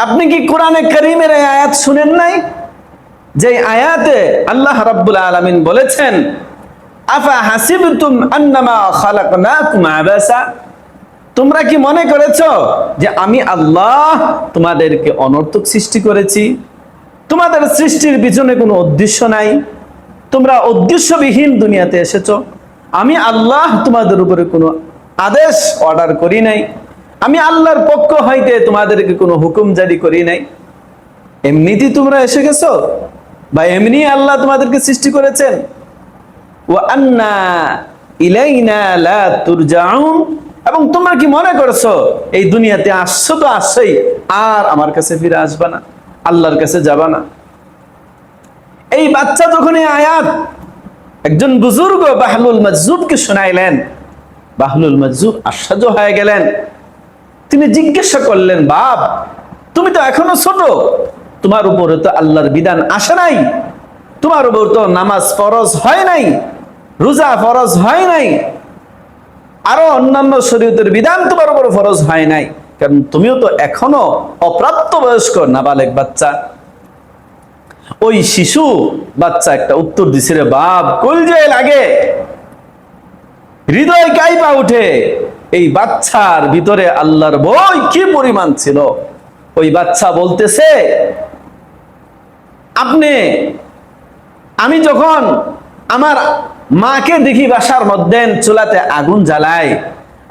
আপনি কি কোরআনে কারীমের এই আয়াত শুনেন নাই? যে আয়াতে আল্লাহ রাব্বুল আলামিন বলেছেন, আফা হাসিবতুম আন্নামা খালাকনাকুম আবাসা, তোমরা কি মনে করেছো যে আমি আল্লাহ তোমাদেরকে অনর্থক সৃষ্টি করেছি? তোমাদের সৃষ্টির পিছনে কোনো উদ্দেশ্য নাই, তোমরা উদ্দেশ্যবিহীন দুনিয়াতে এসেছো। আমি আল্লাহ তোমাদের উপরে কোনো আদেশ অর্ডার করি নাই, আমি আল্লাহর পক্ষ হইতে তোমাদেরকে কোনো হুকুম জারি করি নাই। এমনিতেই তোমরা এসে গেছো, বা এমনি আল্লাহ তোমাদেরকে সৃষ্টি করেছেন। ওয়া আন্না ইলাইনা লা তুরজাউন, এবং তোমরা কি মনে করছো এই দুনিয়াতে আসছো তো আসছেই, আর আমার কাছে ফিরে আসবা না, আল্লাহর কাছে যাবা না? এই বাচ্চা যখন এই আয়াত একজন বুজুর্গ বাহলুল মাজজুবকে শোনাইলেন, বাহলুল মাজজুব আশ্চর্য হয়ে গেলেন। তিনি জিজ্ঞাসা করলেন, বাপ, তুমি তো এখনো ছোট, তোমার উপরে তো আল্লাহর বিধান আসে নাই, তোমার উপর তো নামাজ ফরজ হয় নাই, রোজা ফরজ হয় নাই, আরো অন্যান্য শরীয়তের বিধান তোমার উপর ফরজ হয় নাই, কারণ তুমিও তো এখনো অপ্রাপ্তবয়স্ক নাবালেগ বাচ্চা। ওই শিশু বাচ্চা একটা উত্তর দিছে, রে বাপ, কলজায় লাগে, হৃদয় কাঁপা উঠে। এই বাচ্চার ভিতরে আল্লাহর ভয় কি পরিমাণ ছিল! ওই বাচ্চা বলতেছে, আমি যখন আমার মাকে দেখি বাসার মধ্যে চুলাতে আগুন জ্বালায়,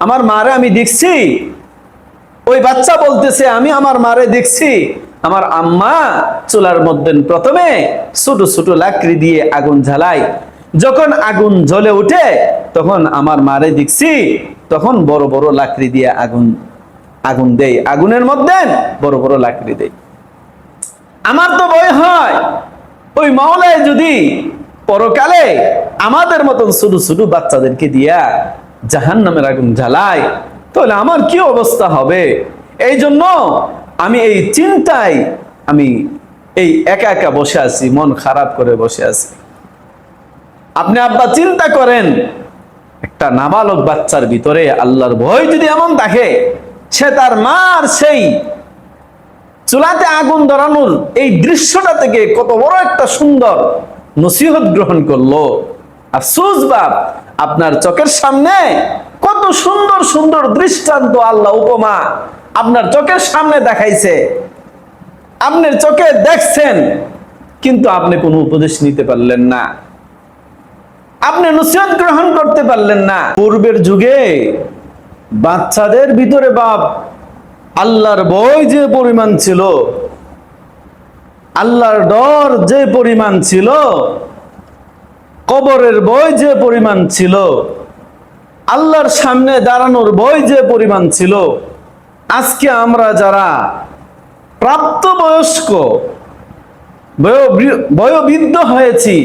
আমার মারে আমি দেখছি। ওই বাচ্চা বলতেছে, আমি আমার মারে দেখছি, আমার আম্মা চুলার মধ্যে প্রথমে ছোট ছোট লাকড়ি দিয়ে আগুন জ্বালায়, যখন আগুন জ্বলে উঠে তখন আমার মারে দেখছি, তখন বড় বড় লাকড়ি দিয়ে আগুন দেয়, আগুনের মধ্যে বড় বড় লাকড়ি দেয়। আমার তো ভয় হয়, ওই মাওলায় যদি পরকালে আমাদের মতন ছোট ছোট বাচ্চাদেরকে দিয়া জাহান্নামের আগুন জ্বালায়, তাহলে আমার কি অবস্থা হবে। এই জন্য আমি এই চিন্তায় আমি এই একা একা বসে আছি, মন খারাপ করে বসে আছি। আপনি আব্বা চিন্তা করেন, একটা নাবালক বাচ্চার ভিতরে আল্লাহর ভয় যদি এমন থাকে, সে তার মার সেই চুলাতে আগুন ধরানোর এই দৃশ্যটা থেকে কত বড় একটা সুন্দর নসিহত গ্রহণ করলো। আফসোস বাপ, আপনার চোখের সামনে কত সুন্দর সুন্দর দৃষ্টান্ত আল্লাহ উপমা আপনার চোখের সামনে দেখাইছে, আপনার চোখে দেখছেন, কিন্তু আপনি কোনো উপদেশ নিতে পারলেন না, আপনি নসিহত গ্রহণ করতে পারলেন না। পূর্বের যুগে বাচ্চাদের ভিতরে বাপ আল্লাহর ভয় যে পরিমাণ ছিল, আল্লাহর ডর যে পরিমাণ ছিল, কবরের ভয় যে পরিমাণ ছিল, আল্লাহর সামনে দাঁড়ানোর ভয় যে পরিমাণ ছিল, আজকে আমরা যারা প্রাপ্তবয়স্ক বয়োবৃদ্ধ হয়েছি,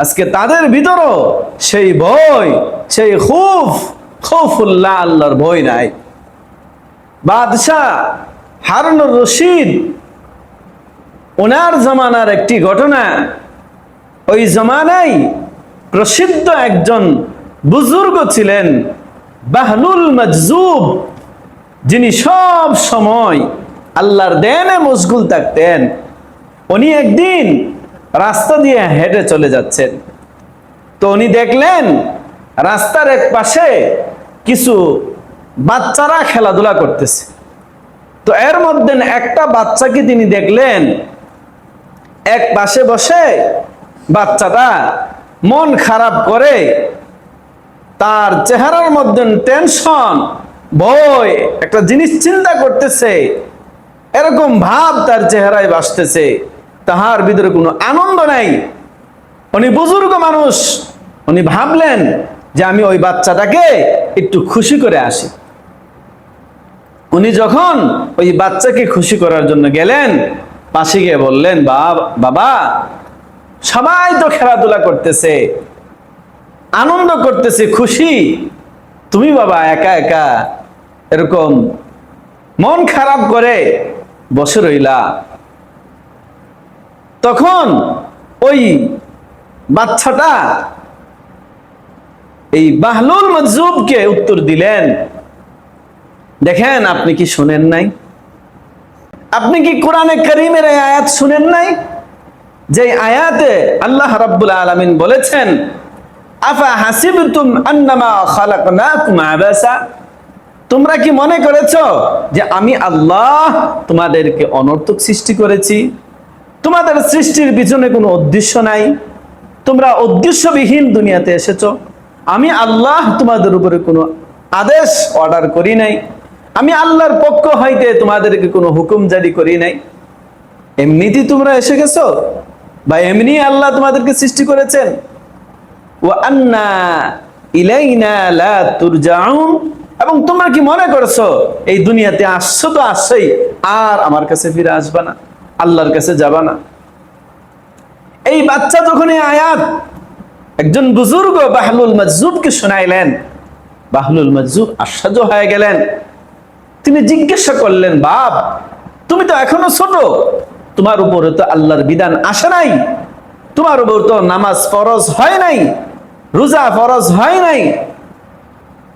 আজকে তাদের ভিতরও সেই ভয়, সেই খৌফুল্লাহ, আল্লাহর ভয় নাই। বাদশাহ হারুনুর রশিদ, ওনার জামানার একটি ঘটনা, ওই জামানায় প্রসিদ্ধ একজন বুজুর্গ ছিলেন বাহলুল মাজজুব, যিনি সব সময় আল্লাহর দেনে মশগুল থাকতেন। উনি একদিন রাস্তা দিয়ে হেঁটে চলে যাচ্ছেন, তো উনি দেখলেন রাস্তার এক পাশে কিছু বাচ্চারা খেলাধুলা করতেছে। তো এর মধ্যে একটা বাচ্চাকে তিনি দেখলেন এক পাশে বসে, বাচ্চাটা মন খারাপ করে, তার চেহারার মধ্যে টেনশন, ভয়, একটা জিনিস চিন্তা করতেছে, এরকম ভাব তার চেহারায় ভাসতেছে, তাহার ভিতরে কোনো আনন্দ নাই। উনি বুজুর্গ মানুষ, উনি ভাবলেন যে আমি ওই বাচ্চাটাকে একটু খুশি করে আসি। উনি যখন ওই বাচ্চাকে খুশি করার জন্য গেলেন, পাশে গিয়ে বললেন, বাবা, সবাই তো খেলাধুলা করতেছে, আনন্দ করতেছে, খুশি, তুমি বাবা একা একা এরকম মন খারাপ করে বসে রইলা। তখন ওই বাচ্চাটা এই বাহলুল মাজজুবকে উত্তর দিলেন, দেখেন, আপনি কি শুনেন নাই? আপনি কি কোরআনে কারীমের এই আয়াত শুনেন নাই? যে আয়াতে আল্লাহ রাব্বুল আলামিন বলেছেন, আফা হাসিবতুম আন্নামা খালাকনাকুম আবাসা, তোমরা কি মনে করেছো যে আমি আল্লাহ তোমাদেরকে অনর্থক সৃষ্টি করেছি? তোমাদের সৃষ্টির পিছনে কোনো উদ্দেশ্য নাই, তোমরা উদ্দেশ্যবিহীন দুনিয়াতে এসেছো। আমি আল্লাহ তোমাদের উপরে কোনো আদেশ অর্ডার করি নাই, আমি আল্লাহর পক্ষ হইতে তোমাদেরকে কোনো হুকুম জারি করি নাই। এমনিতেই তোমরা এসে গেছো, বা এমনি আল্লাহ তোমাদেরকে সৃষ্টি করেছেন। ওয়া আন্না ইলাইনা লা তুরজাউন, এবং তোমরা কি মনে করছো এই দুনিয়াতে আসছো তো আসছেই, আর আমার কাছে ফিরে আসবা না, আল্লাহর কাছে যাবা না? এই বাচ্চা যখন এই আয়াত একজন বুজুর্গ বাহলুল মাজজুবকে শোনাইলেন, বাহলুল মাজজুব আশ্চর্য হয়ে গেলেন। তিনি জিজ্ঞাসা করলেন, বাপ তুমি তো এখনো ছোট, তোমার উপরে তো আল্লাহর বিধান আসে নাই, তোমার উপর তো নামাজ ফরজ হয় নাই, রোজা ফরজ হয় নাই,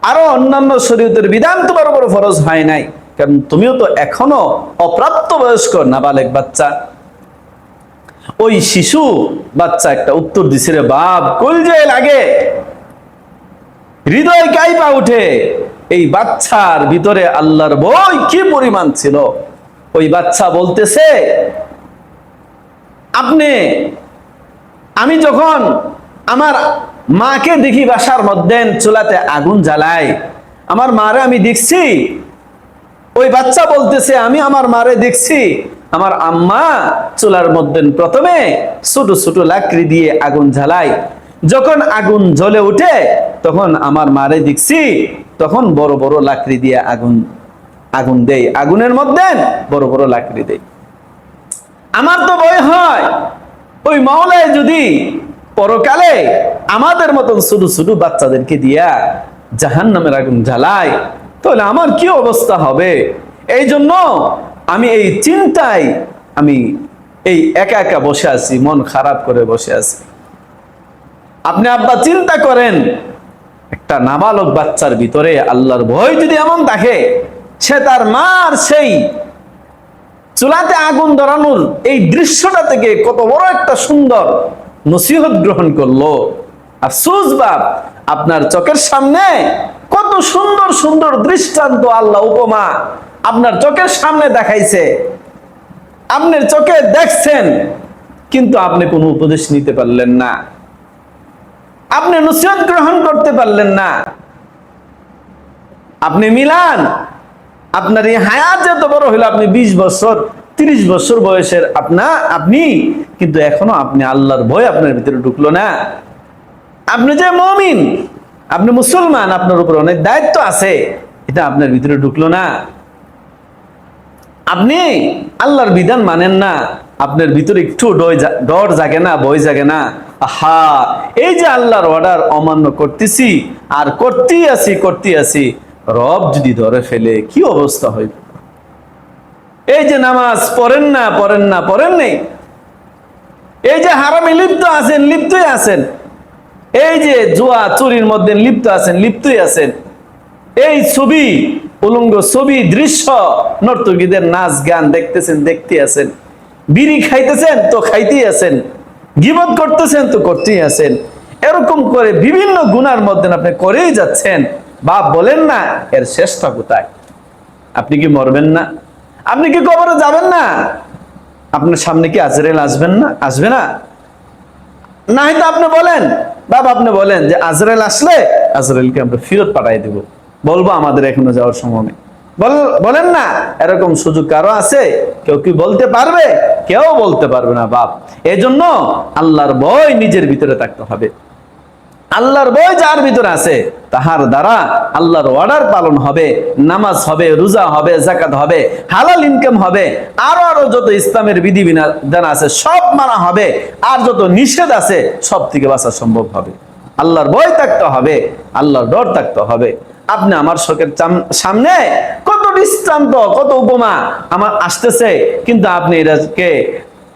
আরো অন্যান্য শরীয়তের বিধান তোমার উপর ফরজ হয় নাই, কারণ তুমিও তো এখনো অপ্রাপ্তবয়স্ক নাবালেগ বাচ্চা। ওই শিশু বাচ্চা একটা উত্তর দিছে, রে বাপ, কলজায় লাগে, হৃদয় কাঁপা উঠে। এই বাচ্চার ভিতরে আল্লাহর ভয় কি পরিমাণ ছিল! ওই বাচ্চা বলতেছে, আমি যখন আমার মাকে দেখি বাসার মধ্যে চুলাতে আগুন জ্বালাই, আমার মারে আমি দেখছি। ওই বাচ্চা বলতেছে, আমি আমার মারে দেখছি, আমার আম্মা চুলার মধ্যে প্রথমে ছোট ছোট লাকড়ি দিয়ে আগুন জ্বালাই, যখন আগুন জ্বলে উঠে তখন আমার মারে দেখছি, তখন বড় বড় লাকড়ি দিয়ে আগুন দেই, আগুনের মধ্যে বড় বড় লাকড়ি দেই। আমার তো ভয় হয়, ওই মাওলায় যদি পরকালে আমাদের মতন ছোট ছোট বাচ্চাদেরকে দিয়া জাহান্নামের আগুন জ্বালায়, তাহলে আমার কি অবস্থা হবে। এই জন্য আমি এই চিন্তায় আমি এই একা একা বসে আছি, মন খারাপ করে বসে আছি। আপনি আব্বা চিন্তা করেন, একটা নাবালক বাচ্চার ভিতরে আল্লাহর ভয় যদি এমন থাকে, সে তার মার সেই চুলাতে আগুন ধরানোর এই দৃশ্যটা থেকে কত বড় একটা সুন্দর নসিহত গ্রহণ করলো। আফসোস বাপ, আপনার চোখের সামনে কত সুন্দর সুন্দর দৃষ্টান্ত আল্লাহ উপমা আপনার চোখের সামনে দেখাইছে, আপনার চোখে দেখছেন, কিন্তু আপনি কোনো উপদেশ নিতে পারলেন না, আপনি নসিহত গ্রহণ করতে পারলেন না। আপনি মিলান, আপনার এই হায়াত যত বড় হইলো, আপনি 20 বছর 30 বছর বয়সের আপনি কিন্তু এখনো আপনি আল্লাহর ভয় আপনার ভিতরে ঢুকলো না। আপনি যে মুমিন, আপনি মুসলমান, আপনার উপর অনেক দায়িত্ব আছে, এটা আপনার ভিতরে ঢুকলো না। আপনি আল্লাহর বিধান মানেন না, আপনার ভিতরে একটু ডর জাগে না, ভয় জাগে না। আহা, এই যে আল্লাহর অর্ডার অমান্য করতেছি আর করতেই আছি, রব যদি ধরে ফেলে কি অবস্থা হইবে। এই যে নামাজ পড়েন নেই, এই যে হারামে লিপ্তই আছেন, এই যে জুয়া চুরির মধ্যে লিপ্তই আছেন, এই ছবি উলঙ্গ ছবি দৃশ্য নর্তকীদের নাচ গান দেখতে আছেন, বিড়ি খাইতেছেন তো খাইতেই আছেন, গীবত করতেছেন তো করতেই আছেন, এরকম করে বিভিন্ন গুনার মধ্যে আপনি করেই যাচ্ছেন। বাপ বলেন না, এর শেষটা কোথায়? আপনি কি মরবেন না? আপনি কি কবরে যাবেন না? আপনার সামনে কি আজরাইল আসবে না? না হয়তো আপনি বলেন, বাবা আপনি বলেন যে আজরাইল আসলে আজরাইলকে আমরা ফেরত পাঠাই দেব, বলবো আমাদের এখনো যাওয়ার সময় নেই। বলেন না, এরকম সুযোগ কারো আছে? কেউ কি বলতে পারবে? কেউ বলতে পারবে না বাপ। এজন্য আল্লাহর ভয় নিজের ভিতরে থাকতে হবে। আল্লাহর ভয় যার ভিতরে আছে, তাহার দ্বারা আল্লাহর অর্ডার পালন হবে, নামাজ হবে, রোজা হবে, যাকাত হবে, হালাল ইনকাম হবে, আরো যত ইসলামের বিধিবিধান আছে সব মানা হবে, আর যত নিষেধ আছে সব থেকে বাঁচা সম্ভব হবে। আল্লাহর ভয় থাকতে হবে, আল্লাহর ডর থাকতে হবে। আপনি আমার চোখের সামনে কত দৃষ্টান্ত, কত উপমা আমার আসতেছে, কিন্তু আপনি এটাকে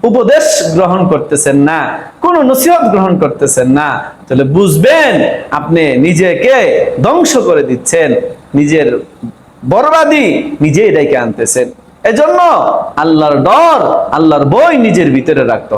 উপদেশ গ্রহণ করতেছেন না, কোন নসিহত গ্রহণ করতেছেন না, তাহলে বুঝবেন আপনি নিজেকে ধ্বংস করে দিচ্ছেন, নিজের বরবাদি নিজেই ডেকে আনতেছেন। এজন্য আল্লাহর ডর, আল্লাহর ভয় নিজের ভিতরে রাখতে হবে।